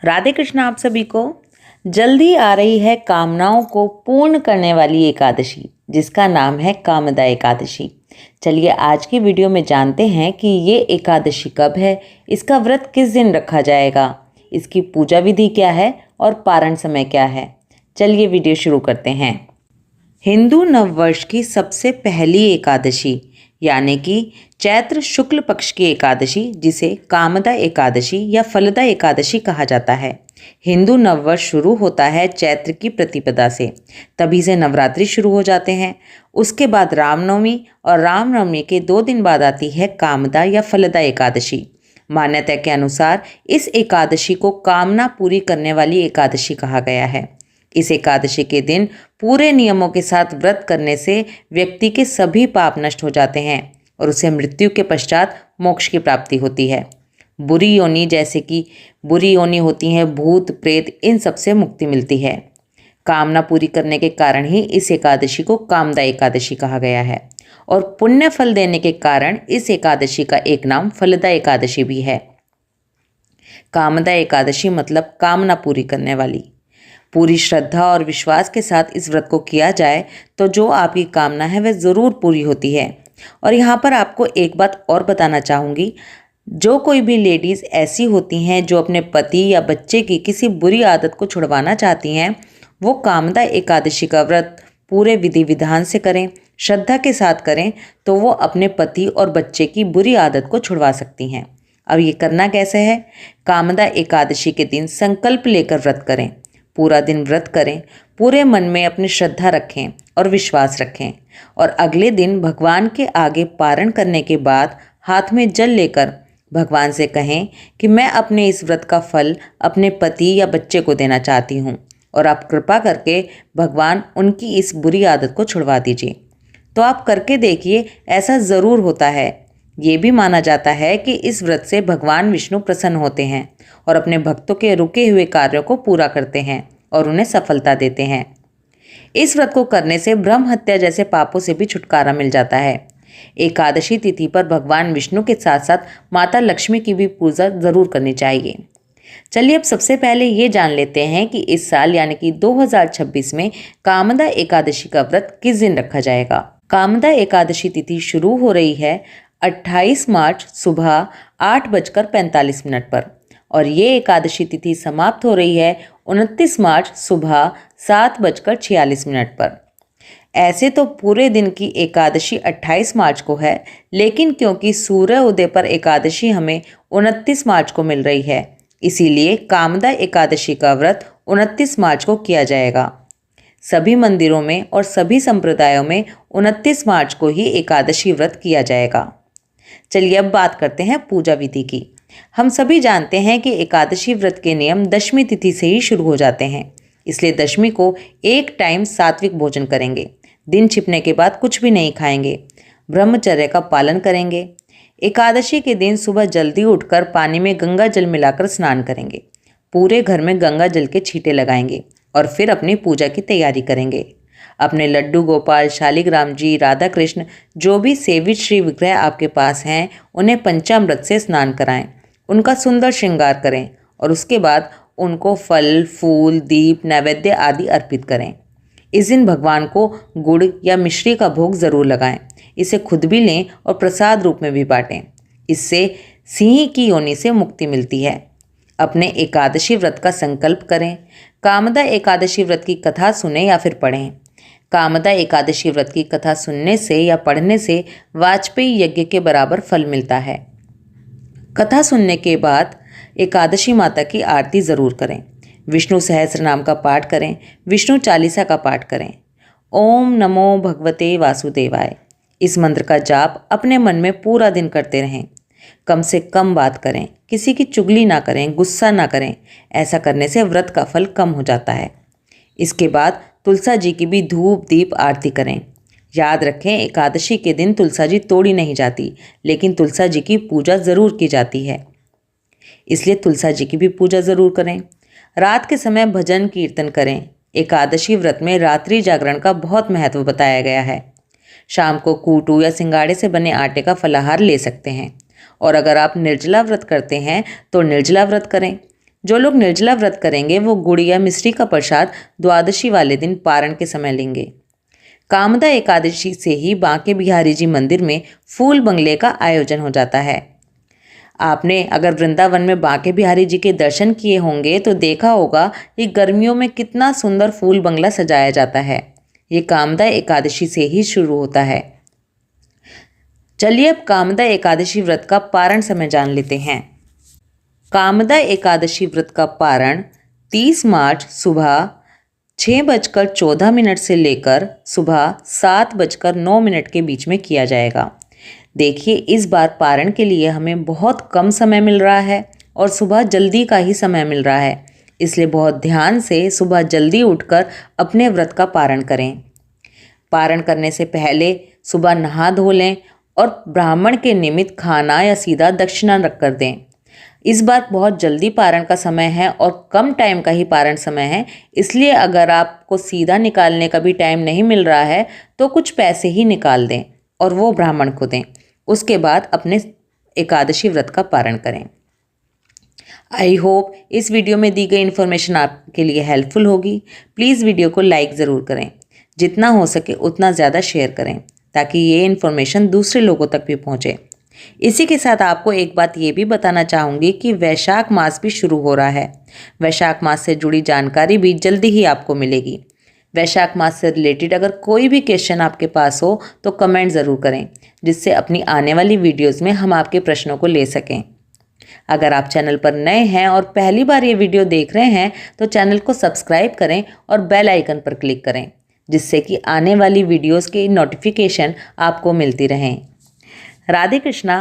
राधे कृष्ण आप सभी को। जल्दी आ रही है कामनाओं को पूर्ण करने वाली एकादशी, जिसका नाम है कामदा एकादशी। चलिए आज की वीडियो में जानते हैं कि ये एकादशी कब है, इसका व्रत किस दिन रखा जाएगा, इसकी पूजा विधि क्या है और पारण समय क्या है। चलिए वीडियो शुरू करते हैं। हिंदू नववर्ष की सबसे पहली एकादशी यानी कि चैत्र शुक्ल पक्ष की एकादशी, जिसे कामदा एकादशी या फलदा एकादशी कहा जाता है। हिंदू नववर्ष शुरू होता है चैत्र की प्रतिपदा से, तभी से नवरात्रि शुरू हो जाते हैं। उसके बाद रामनवमी और रामनवमी के 2 दिन बाद आती है कामदा या फलदा एकादशी। मान्यता के अनुसार इस एकादशी को कामना पूरी करने वाली एकादशी कहा गया है। इस एकादशी के दिन पूरे नियमों के साथ व्रत करने से व्यक्ति के सभी पाप नष्ट हो जाते हैं और उसे मृत्यु के पश्चात मोक्ष की प्राप्ति होती है। बुरी योनि, जैसे कि बुरी योनि होती हैं भूत प्रेत, इन सब से मुक्ति मिलती है। कामना पूरी करने के कारण ही इस एकादशी को कामदा एकादशी कहा गया है और पुण्य फल देने के कारण इस एकादशी का एक नाम फलदा एकादशी भी है। कामदा एकादशी मतलब कामना पूरी करने वाली। पूरी श्रद्धा और विश्वास के साथ इस व्रत को किया जाए तो जो आपकी कामना है वह ज़रूर पूरी होती है। और यहाँ पर आपको एक बात और बताना चाहूँगी, जो कोई भी लेडीज़ ऐसी होती हैं जो अपने पति या बच्चे की किसी बुरी आदत को छुड़वाना चाहती हैं, वो कामदा एकादशी का व्रत पूरे विधि विधान से करें, श्रद्धा के साथ करें, तो वो अपने पति और बच्चे की बुरी आदत को छुड़वा सकती हैं। अब ये करना कैसे है? कामदा एकादशी के दिन संकल्प लेकर व्रत करें, पूरा दिन व्रत करें, पूरे मन में अपनी श्रद्धा रखें और विश्वास रखें और अगले दिन भगवान के आगे पारण करने के बाद हाथ में जल लेकर भगवान से कहें कि मैं अपने इस व्रत का फल अपने पति या बच्चे को देना चाहती हूँ और आप कृपा करके भगवान उनकी इस बुरी आदत को छुड़वा दीजिए। तो आप करके देखिए, ऐसा ज़रूर होता है। ये भी माना जाता है कि इस व्रत से भगवान विष्णु प्रसन्न होते हैं और अपने भक्तों के रुके हुए कार्यों को पूरा करते हैं और उन्हें सफलता देते हैं। इस व्रत को करने से ब्रह्म हत्या जैसे पापों से भी छुटकारा मिल जाता है। एकादशी तिथि पर भगवान विष्णु के साथ साथ माता लक्ष्मी की भी पूजा जरूर करनी चाहिए। चलिए अब सबसे पहले ये जान लेते हैं कि इस साल यानी कि 2026 में कामदा एकादशी का व्रत किस दिन रखा जाएगा। कामदा एकादशी तिथि शुरू हो रही है 28 मार्च सुबह 8:45 पर और ये एकादशी तिथि समाप्त हो रही है 29 मार्च सुबह 7:46 पर। ऐसे तो पूरे दिन की एकादशी 28 मार्च को है, लेकिन क्योंकि सूर्य उदय पर एकादशी हमें 29 मार्च को मिल रही है, इसीलिए कामदा एकादशी का व्रत 29 मार्च को किया जाएगा। सभी मंदिरों में और सभी संप्रदायों में 29 मार्च को ही एकादशी व्रत किया जाएगा। चलिए अब बात करते हैं पूजा विधि की। हम सभी जानते हैं कि एकादशी व्रत के नियम दशमी तिथि से ही शुरू हो जाते हैं, इसलिए दशमी को एक टाइम सात्विक भोजन करेंगे। दिन छिपने के बाद कुछ भी नहीं खाएंगे, ब्रह्मचर्य का पालन करेंगे। एकादशी के दिन सुबह जल्दी उठकर पानी में गंगा जल मिलाकर स्नान करेंगे। पूरे घर में गंगा जल के छींटे लगाएंगे और फिर अपनी पूजा की तैयारी करेंगे। अपने लड्डू गोपाल, शालिग्राम जी, राधा कृष्ण, जो भी सेवित श्री विग्रह आपके पास हैं, उन्हें पंचामृत से स्नान कराएं, उनका सुंदर श्रृंगार करें और उसके बाद उनको फल, फूल, दीप, नैवेद्य आदि अर्पित करें। इस दिन भगवान को गुड़ या मिश्री का भोग जरूर लगाएं। इसे खुद भी लें और प्रसाद रूप में भी बांटें। इससे सिंह की योनि से मुक्ति मिलती है। अपने एकादशी व्रत का संकल्प करें। कामदा एकादशी व्रत की कथा सुने या फिर पढ़ें। कामदा एकादशी व्रत की कथा सुनने से या पढ़ने से वाजपेयी यज्ञ के बराबर फल मिलता है। कथा सुनने के बाद एकादशी माता की आरती ज़रूर करें। विष्णु सहस्त्र नाम का पाठ करें, विष्णु चालीसा का पाठ करें। ओम नमो भगवते वासुदेवाय, इस मंत्र का जाप अपने मन में पूरा दिन करते रहें। कम से कम बात करें, किसी की चुगली ना करें, गुस्सा ना करें। ऐसा करने से व्रत का फल कम हो जाता है। इसके बाद तुलसा जी की भी धूप दीप आरती करें। याद रखें, एकादशी के दिन तुलसा जी तोड़ी नहीं जाती, लेकिन तुलसा जी की पूजा ज़रूर की जाती है, इसलिए तुलसा जी की भी पूजा ज़रूर करें। रात के समय भजन कीर्तन करें। एकादशी व्रत में रात्रि जागरण का बहुत महत्व बताया गया है। शाम को कूटू या सिंगाड़े से बने आटे का फलाहार ले सकते हैं और अगर आप निर्जला व्रत करते हैं तो निर्जला व्रत करें। जो लोग निर्जला व्रत करेंगे वो गुड़ या मिश्री का प्रसाद द्वादशी वाले दिन पारण के समय लेंगे। कामदा एकादशी से ही बांके बिहारी जी मंदिर में फूल बंगले का आयोजन हो जाता है। आपने अगर वृंदावन में बांके बिहारी जी के दर्शन किए होंगे तो देखा होगा कि गर्मियों में कितना सुंदर फूल बंगला सजाया जाता है। ये कामदा एकादशी से ही शुरू होता है। चलिए अब कामदा एकादशी व्रत का पारण समय जान लेते हैं। कामदा एकादशी व्रत का पारण 30 मार्च सुबह 6:14 से लेकर सुबह 7:09 के बीच में किया जाएगा। देखिए, इस बार पारण के लिए हमें बहुत कम समय मिल रहा है और सुबह जल्दी का ही समय मिल रहा है, इसलिए बहुत ध्यान से सुबह जल्दी उठकर अपने व्रत का पारण करें। पारण करने से पहले सुबह नहा धो लें और ब्राह्मण के निमित्त खाना या सीधा दक्षिणा रख कर दें। इस बार बहुत जल्दी पारण का समय है और कम टाइम का ही पारण समय है, इसलिए अगर आपको सीधा निकालने का भी टाइम नहीं मिल रहा है तो कुछ पैसे ही निकाल दें और वो ब्राह्मण को दें। उसके बाद अपने एकादशी व्रत का पारण करें। आई होप इस वीडियो में दी गई इन्फॉर्मेशन आपके लिए हेल्पफुल होगी। प्लीज़ वीडियो को लाइक ज़रूर करें, जितना हो सके उतना ज़्यादा शेयर करें ताकि ये इन्फॉर्मेशन दूसरे लोगों तक भी पहुँचे। इसी के साथ आपको एक बात ये भी बताना चाहूँगी कि वैशाख मास भी शुरू हो रहा है। वैशाख मास से जुड़ी जानकारी भी जल्दी ही आपको मिलेगी। वैशाख मास से रिलेटेड अगर कोई भी क्वेश्चन आपके पास हो तो कमेंट ज़रूर करें, जिससे अपनी आने वाली वीडियोज़ में हम आपके प्रश्नों को ले सकें। अगर आप चैनल पर नए हैं और पहली बार ये वीडियो देख रहे हैं तो चैनल को सब्सक्राइब करें और बेल आइकन पर क्लिक करें, जिससे कि आने वाली वीडियोज़ की नोटिफिकेशन आपको मिलती रहें। राधे कृष्णा।